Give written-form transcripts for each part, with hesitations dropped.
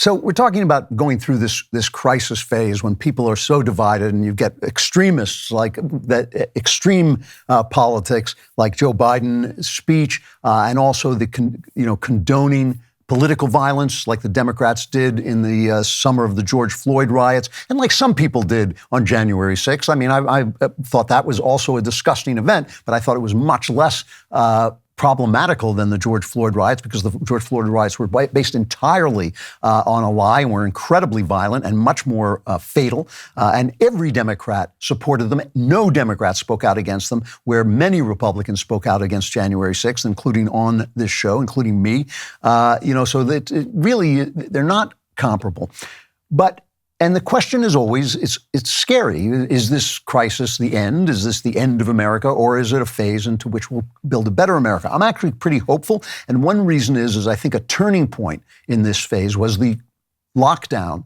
So we're talking about going through this crisis phase when people are so divided, and you get extremists like that, extreme politics like Joe Biden's speech, and also the condoning political violence like the Democrats did in the summer of the George Floyd riots, and like some people did on January 6th. I mean, I thought that was also a disgusting event, but I thought it was much less problematical than the George Floyd riots, because the George Floyd riots were based entirely on a lie and were incredibly violent and much more fatal. And every Democrat supported them. No Democrat spoke out against them, where many Republicans spoke out against January 6th, including on this show, including me. So that really, they're not comparable. And the question is always, it's scary. Is this crisis the end? Is this the end of America? Or is it a phase into which we'll build a better America? I'm actually pretty hopeful. And one reason is I think a turning point in this phase was the lockdown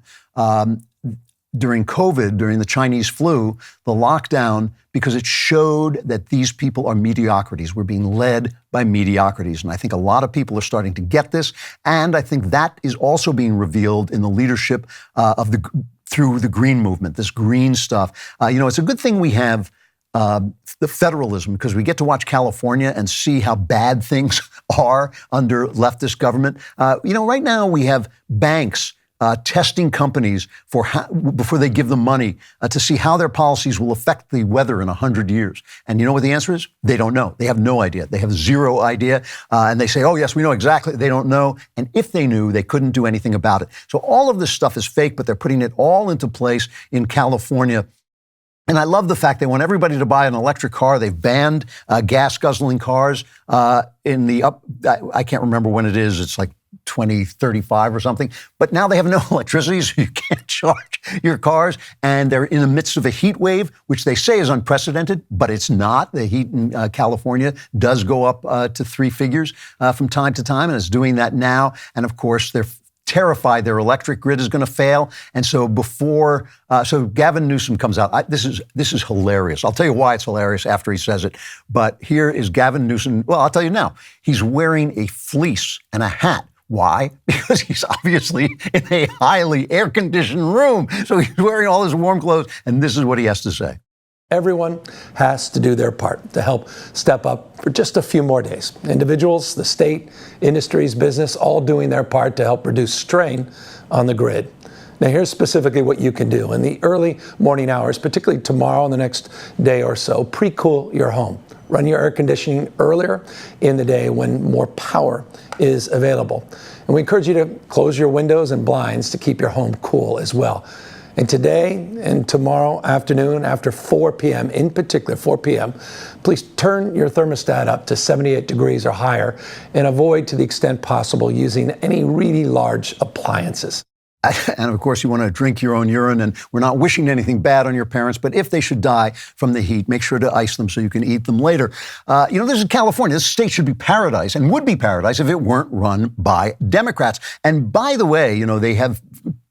during COVID, during the Chinese flu, the lockdown, because it showed that these people are mediocrities. We're being led by mediocrities. And I think a lot of people are starting to get this. And I think that is also being revealed in the leadership through the green movement, this green stuff. It's a good thing we have the federalism, because we get to watch California and see how bad things are under leftist government. Right now we have banks testing companies before they give them money to see how their policies will affect the weather in 100 years. And you know what the answer is? They don't know. They have no idea. They have zero idea. And they say, oh, yes, we know exactly. They don't know. And if they knew, they couldn't do anything about it. So all of this stuff is fake, but they're putting it all into place in California. And I love the fact they want everybody to buy an electric car. They've banned gas-guzzling cars I can't remember when it is. It's like 2035 or something. But now they have no electricity, so you can't charge your cars. And they're in the midst of a heat wave, which they say is unprecedented, but it's not. The heat in California does go up to three figures from time to time, and it's doing that now. And of course, they're terrified their electric grid is going to fail. And so so Gavin Newsom comes out. This is hilarious. I'll tell you why it's hilarious after he says it. But here is Gavin Newsom. Well, I'll tell you now. He's wearing a fleece and a hat. Why? Because he's obviously in a highly air-conditioned room. So he's wearing all his warm clothes, and this is what he has to say. Everyone has to do their part to help step up for just a few more days. Individuals, the state, industries, business, all doing their part to help reduce strain on the grid. Now, here's specifically what you can do. In the early morning hours, particularly tomorrow and the next day or so, pre-cool your home. Run your air conditioning earlier in the day when more power is available. And we encourage you to close your windows and blinds to keep your home cool as well. And today and tomorrow afternoon, after 4 p.m., in particular 4 p.m., please turn your thermostat up to 78 degrees or higher and avoid, to the extent possible, using any really large appliances. And of course, you want to drink your own urine, and we're not wishing anything bad on your parents, but if they should die from the heat, make sure to ice them so you can eat them later. This is California. This state should be paradise, and would be paradise if it weren't run by Democrats. And by the way, they have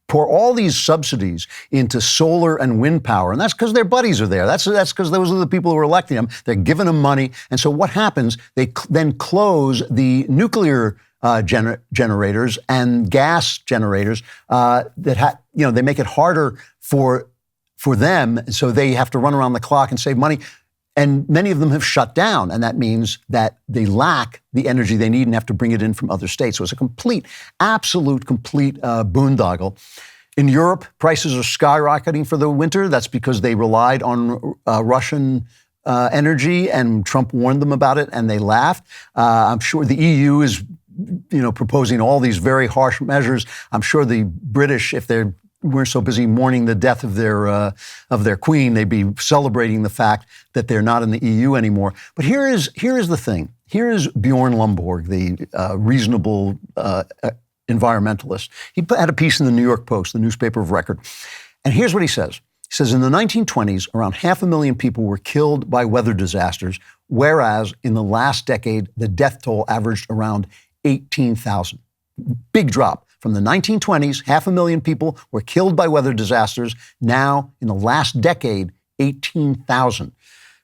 pour all these subsidies into solar and wind power. And that's because their buddies are there. That's because those are the people who are electing them. They're giving them money. And so what happens? They then close the nuclear generators and gas generators they make it harder for them. So they have to run around the clock and save money. And many of them have shut down, and that means that they lack the energy they need and have to bring it in from other states. So it's a absolute boondoggle. In Europe, prices are skyrocketing for the winter. That's because they relied on Russian energy, and Trump warned them about it, and they laughed. I'm sure the EU is proposing all these very harsh measures. I'm sure the British, if we're so busy mourning the death of their queen, they'd be celebrating the fact that they're not in the EU anymore. But here is the thing. Here is Bjorn Lomborg, the reasonable environmentalist. He had a piece in the New York Post, the newspaper of record. And here's what he says. He says, in the 1920s, around 500,000 people were killed by weather disasters, whereas in the last decade, the death toll averaged around 18,000. Big drop. From the 1920s, 500,000 people were killed by weather disasters. Now, in the last decade, 18,000.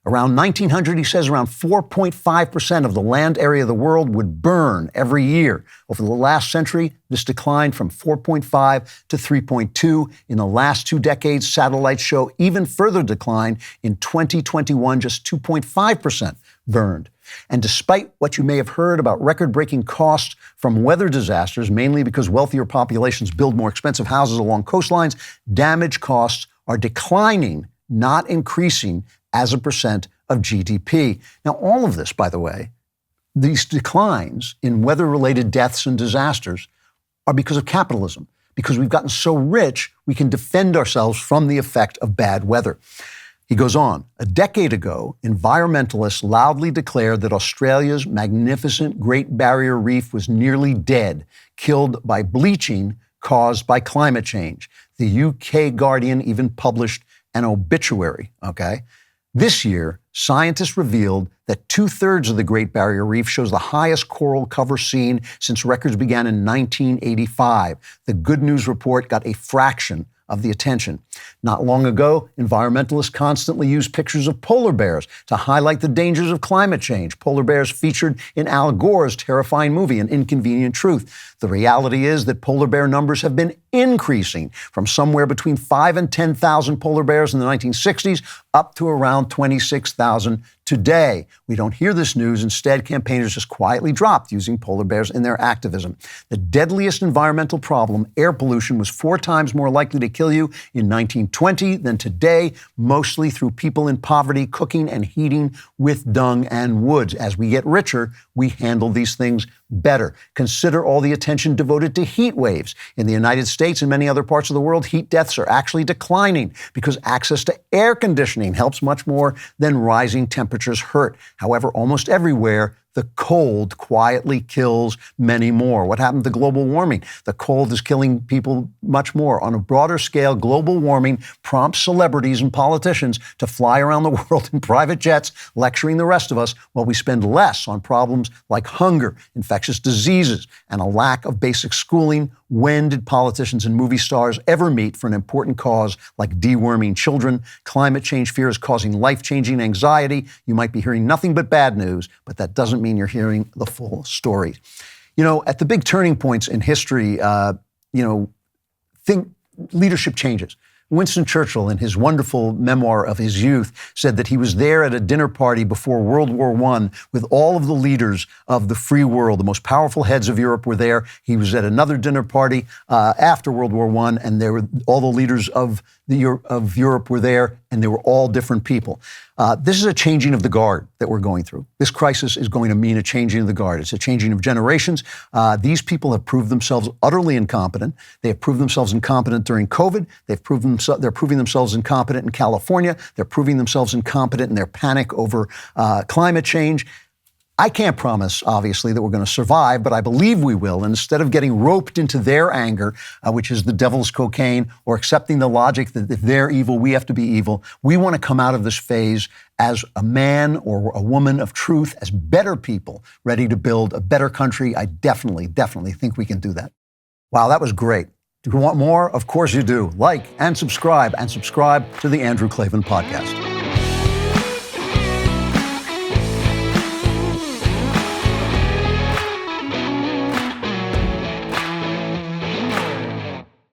Around 1900, he says, around 4.5% of the land area of the world would burn every year. Over the last century, this declined from 4.5 to 3.2. In the last 2 decades, satellites show even further decline. In 2021, just 2.5% burned. And despite what you may have heard about record-breaking costs from weather disasters, mainly because wealthier populations build more expensive houses along coastlines, damage costs are declining, not increasing, as a percent of GDP. Now, all of this, by the way, these declines in weather-related deaths and disasters are because of capitalism, because we've gotten so rich, we can defend ourselves from the effect of bad weather. He goes on, a decade ago, environmentalists loudly declared that Australia's magnificent Great Barrier Reef was nearly dead, killed by bleaching caused by climate change. The UK Guardian even published an obituary, okay? This year, scientists revealed that 2/3 of the Great Barrier Reef shows the highest coral cover seen since records began in 1985. The Good News Report got a fraction of the attention. Not long ago, environmentalists constantly used pictures of polar bears to highlight the dangers of climate change. Polar bears featured in Al Gore's terrifying movie, An Inconvenient Truth. The reality is that polar bear numbers have been increasing from somewhere between 5,000 and 10,000 polar bears in the 1960s up to around 26,000 today. We don't hear this news. Instead, campaigners just quietly dropped using polar bears in their activism. The deadliest environmental problem, air pollution, was 4 times more likely to kill you in 1920 than today, mostly through people in poverty cooking and heating with dung and woods. As we get richer, we handle these things better. Consider all the attention devoted to heat waves. In the United States and many other parts of the world, heat deaths are actually declining because access to air conditioning helps much more than rising temperatures hurt. However, almost everywhere, the cold quietly kills many more. What happened to global warming? The cold is killing people much more. On a broader scale, global warming prompts celebrities and politicians to fly around the world in private jets, lecturing the rest of us while we spend less on problems like hunger, infectious diseases, and a lack of basic schooling. When did politicians and movie stars ever meet for an important cause like deworming children? Climate change fear is causing life-changing anxiety. You might be hearing nothing but bad news, but that doesn't mean you're hearing the full story. You know, at the big turning points in history, leadership changes. Winston Churchill, in his wonderful memoir of his youth, said that he was there at a dinner party before World War I with all of the leaders of the free world. The most powerful heads of Europe were there. He was at another dinner party after World War I, and there were all the leaders of Europe were there, and they were all different people. This is a changing of the guard that we're going through. This crisis is going to mean a changing of the guard. It's a changing of generations. These people have proved themselves utterly incompetent. They have proved themselves incompetent during COVID. They're proving themselves incompetent in California. They're proving themselves incompetent in their panic over climate change. I can't promise, obviously, that we're going to survive, but I believe we will. And instead of getting roped into their anger, which is the devil's cocaine, or accepting the logic that if they're evil, we have to be evil, we want to come out of this phase as a man or a woman of truth, as better people, ready to build a better country. I definitely think we can do that. Wow, that was great. Do you want more? Of course you do. Like and subscribe to the Andrew Klavan Podcast.